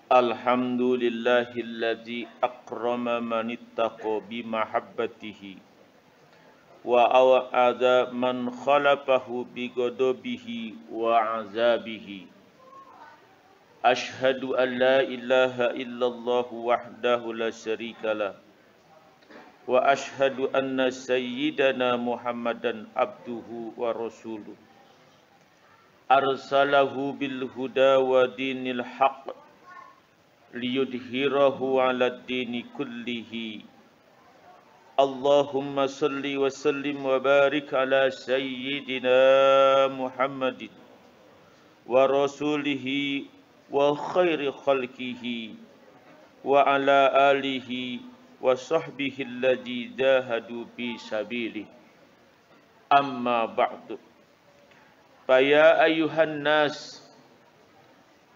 Alhamdulillahilladzi akrama man ittaqa bimahabbatihi wa aw'ada man khalafahu bighadabihi wa azabihi. Ashhadu an la ilaha illallah wahdahu la syarikalah wa ashhadu anna sayyidana Muhammadan abduhu wa rasuluh. Arsalahu bil huda wa dinil haqq liyudhhirahu 'ala dini kullihi. Allahumma salli wa sallim wa barik ala sayyidina Muhammadin wa rasulihi wa khairi khalqihi wa ala alihi wa sahbihi alladhi jahadu bi sabilihi. Amma ba'du. Fa ya ayyuhan nas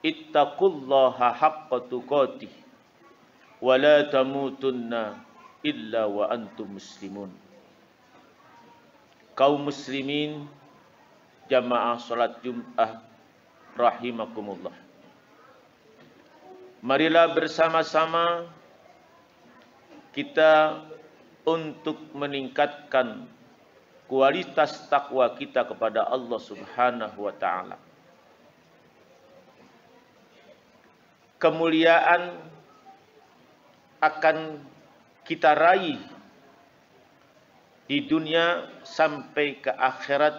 ittaqullaha haqqa tuqatih wa la tamutunna illa wa antum muslimun. Kaum muslimin jamaah salat Jumat rahimakumullah. Marilah bersama-sama kita untuk meningkatkan kualitas takwa kita kepada Allah Subhanahu wa taala. Kemuliaan akan kita raih di dunia sampai ke akhirat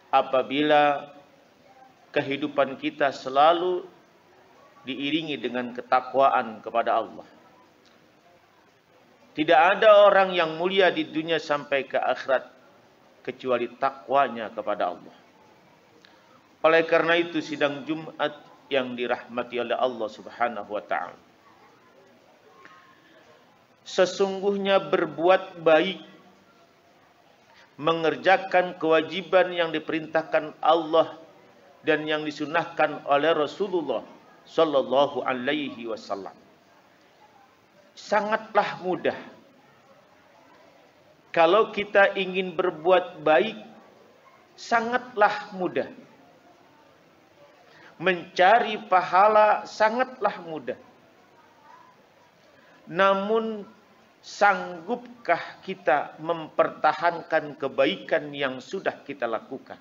apabila kehidupan kita selalu diiringi dengan ketakwaan kepada Allah. Tidak ada orang yang mulia di dunia sampai ke akhirat kecuali takwanya kepada Allah. Oleh karena itu sidang Jumat yang dirahmati oleh Allah Subhanahu wa taala, sesungguhnya berbuat baik, mengerjakan kewajiban yang diperintahkan Allah dan yang disunahkan oleh Rasulullah sallallahu alaihi wasallam sangatlah mudah. Kalau kita ingin berbuat baik, sangatlah mudah. Mencari pahala sangatlah mudah. Namun sanggupkah kita mempertahankan kebaikan yang sudah kita lakukan?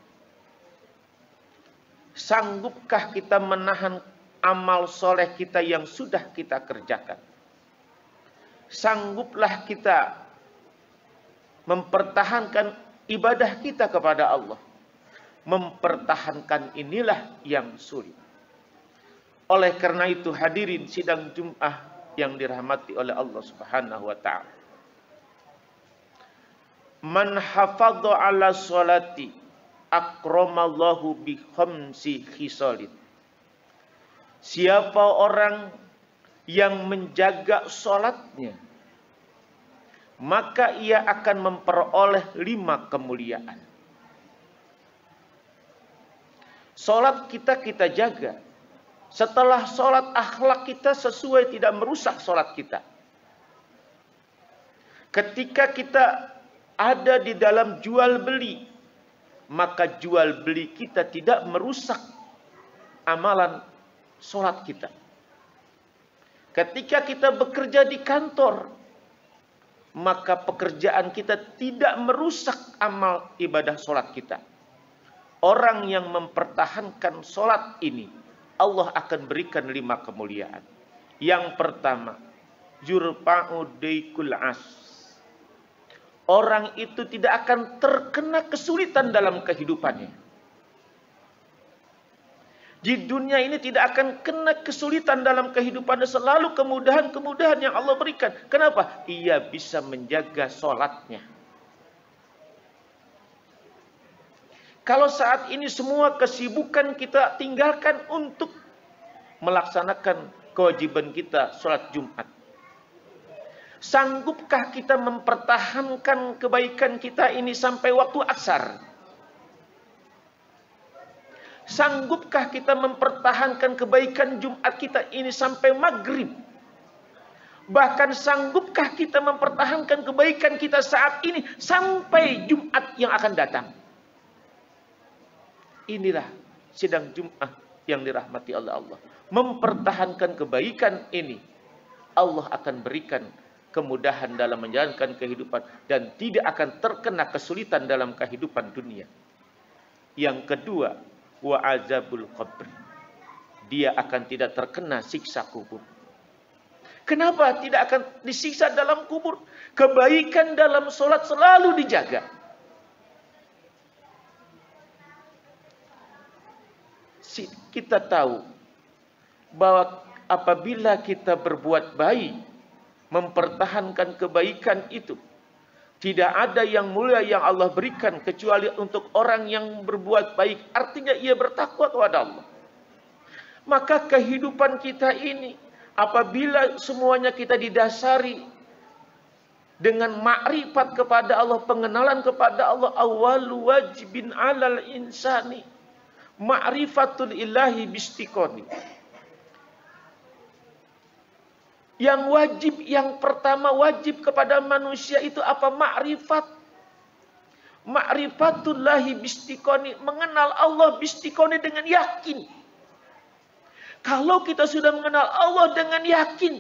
Sanggupkah kita menahan amal soleh kita yang sudah kita kerjakan? Sangguplah kita mempertahankan ibadah kita kepada Allah. Mempertahankan inilah yang sulit. Oleh karena itu hadirin sidang Jumat yang dirahmati oleh Allah Subhanahu wa taala. Man hafadha 'ala sholati akramallahu bi khamsi khisalin. Siapa orang yang menjaga salatnya, maka ia akan memperoleh 5 kemuliaan. Salat kita jaga. Setelah salat, akhlak kita sesuai, tidak merusak salat kita. Ketika kita ada di dalam jual beli, maka jual beli kita tidak merusak amalan salat kita. Ketika kita bekerja di kantor, maka pekerjaan kita tidak merusak amal ibadah salat kita. Orang yang mempertahankan salat ini, Allah akan berikan 5 kemuliaan. Yang pertama, yurfa'u daikul as. Orang itu tidak akan terkena kesulitan dalam kehidupannya. Di dunia ini tidak akan kena kesulitan dalam kehidupannya. Selalu kemudahan-kemudahan yang Allah berikan. Kenapa? Ia bisa menjaga salatnya. Kalau saat ini semua kesibukan kita tinggalkan untuk melaksanakan kewajiban kita sholat Jumat. Sanggupkah kita mempertahankan kebaikan kita ini sampai waktu asar? Sanggupkah kita mempertahankan kebaikan Jumat kita ini sampai maghrib? Bahkan sanggupkah kita mempertahankan kebaikan kita saat ini sampai Jumat yang akan datang? Inilah sidang Jumat yang dirahmati oleh Allah, mempertahankan kebaikan ini, Allah akan berikan kemudahan dalam menjalankan kehidupan dan tidak akan terkena kesulitan dalam kehidupan dunia. Yang kedua, wa azabul qabr. Dia akan tidak terkena siksa kubur. Kenapa tidak akan disiksa dalam kubur? Kebaikan dalam sholat selalu dijaga. Kita tahu bahwa apabila kita berbuat baik, mempertahankan kebaikan itu, tidak ada yang mulia yang Allah berikan kecuali untuk orang yang berbuat baik. Artinya ia bertakwa kepada Allah. Maka kehidupan kita ini, apabila semuanya kita didasari dengan makrifat kepada Allah, pengenalan kepada Allah, awwalu wajibin alal insani ma'rifatul ilahi bistiqoni. Yang wajib, yang pertama wajib kepada manusia itu apa? Ma'rifat. Ma'rifatullahi bistiqoni, mengenal Allah bistiqoni dengan yakin. Kalau kita sudah mengenal Allah dengan yakin,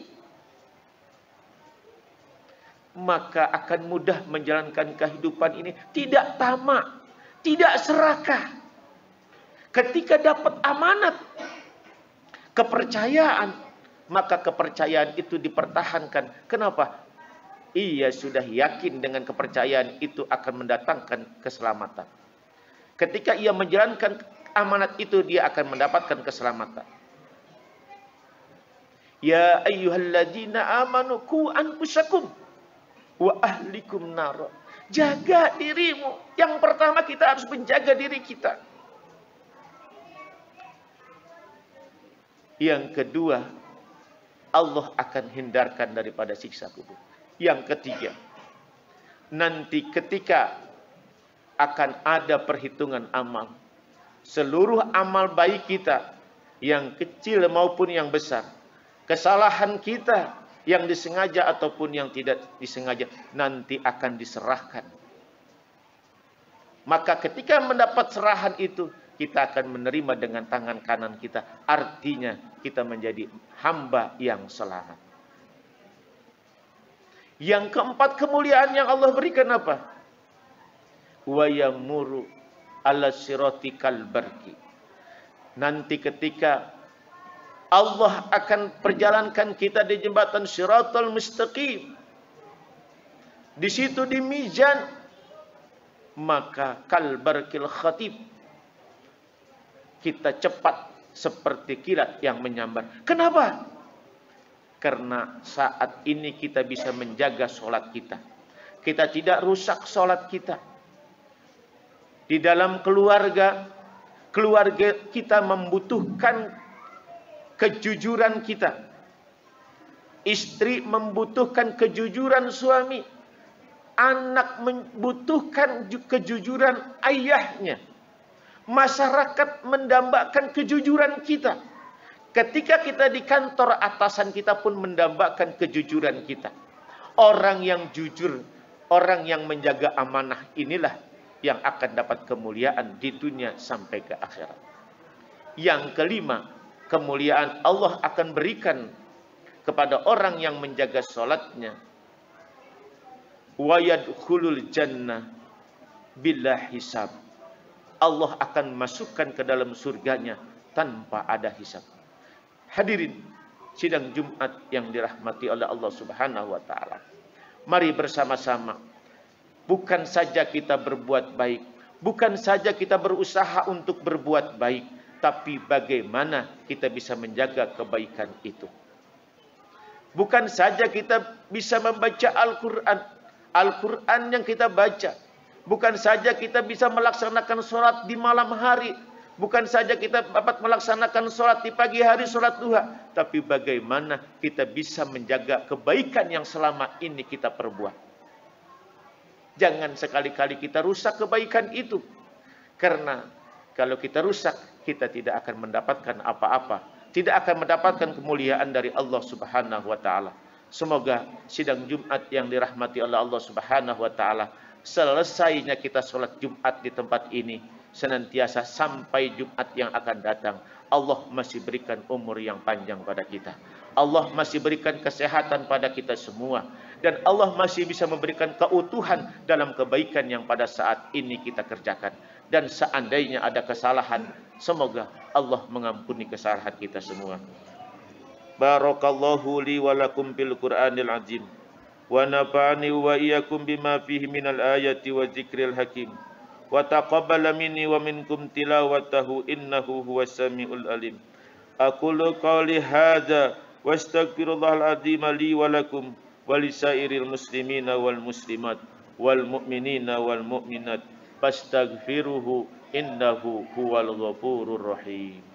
maka akan mudah menjalankan kehidupan ini. Tidak tamak, tidak serakah. Ketika dapat amanat, kepercayaan, maka kepercayaan itu dipertahankan. Kenapa? Ia sudah yakin dengan kepercayaan itu akan mendatangkan keselamatan. Ketika ia menjalankan amanat itu, dia akan mendapatkan keselamatan. Ya ayyuhalladzina amanu qu anfusakum wa ahlikum nar. Jaga dirimu. Yang pertama kita harus menjaga diri kita. Yang kedua, Allah akan hindarkan daripada siksa kubur. Yang ketiga, nanti ketika akan ada perhitungan amal, seluruh amal baik kita, yang kecil maupun yang besar, kesalahan kita yang disengaja ataupun yang tidak disengaja, nanti akan diserahkan. Maka ketika mendapat serahan itu, kita akan menerima dengan tangan kanan kita. Artinya kita menjadi hamba yang selamat. Yang keempat, kemuliaan yang Allah berikan apa? Wa yamuru ala sirati kalbarki. Nanti ketika Allah akan perjalankan kita di jembatan Shiratal Mustaqim, di situ di mizan, maka kalbarkil khatib, kita cepat seperti kilat yang menyambar. Kenapa? Karena saat ini kita bisa menjaga sholat kita. Kita tidak rusak sholat kita. Di dalam keluarga kita membutuhkan kejujuran kita. Istri membutuhkan kejujuran suami. Anak membutuhkan kejujuran ayahnya. Masyarakat mendambakan kejujuran kita. Ketika kita di kantor, atasan kita pun mendambakan kejujuran kita. Orang yang jujur, orang yang menjaga amanah, inilah yang akan dapat kemuliaan di dunia sampai ke akhirat. Yang kelima, kemuliaan Allah akan berikan kepada orang yang menjaga sholatnya. Wa yadkhulul jannah bila hisab. Allah akan masukkan ke dalam surganya tanpa ada hisab. Hadirin sidang Jumat yang dirahmati oleh Allah Subhanahu wa taala. Mari bersama-sama, bukan saja kita berbuat baik, bukan saja kita berusaha untuk berbuat baik, tapi bagaimana kita bisa menjaga kebaikan itu. Bukan saja kita bisa membaca Al-Quran, Al-Quran yang kita baca. Bukan saja kita bisa melaksanakan sholat di malam hari. Bukan saja kita dapat melaksanakan sholat di pagi hari, sholat duha. Tapi bagaimana kita bisa menjaga kebaikan yang selama ini kita perbuat. Jangan sekali-kali kita rusak kebaikan itu. Karena kalau kita rusak, kita tidak akan mendapatkan apa-apa. Tidak akan mendapatkan kemuliaan dari Allah Subhanahu wa ta'ala. Semoga sidang Jumat yang dirahmati oleh Allah Subhanahu wa ta'ala, selesainya kita sholat Jumat di tempat ini, senantiasa sampai Jumat yang akan datang, Allah masih berikan umur yang panjang pada kita. Allah masih berikan kesehatan pada kita semua. Dan Allah masih bisa memberikan keutuhan dalam kebaikan yang pada saat ini kita kerjakan. Dan seandainya ada kesalahan, semoga Allah mengampuni kesalahan kita semua. Barakallahu li wa lakum bil Qur'anil azim. Wa nafa'ani wa iyyakum bima fihi minal ayati wa dzikril hakim. Wa taqabbala minni wa minkum tilawatahu innahu huwas samiul alim. Aqulu qawli hadza wa astaghfirullahal azim li wa lakum wa lisairil muslimina wal muslimat wal mu'minina wal mu'minat fastaghfiruhu innahu huwal ghafurur rahim.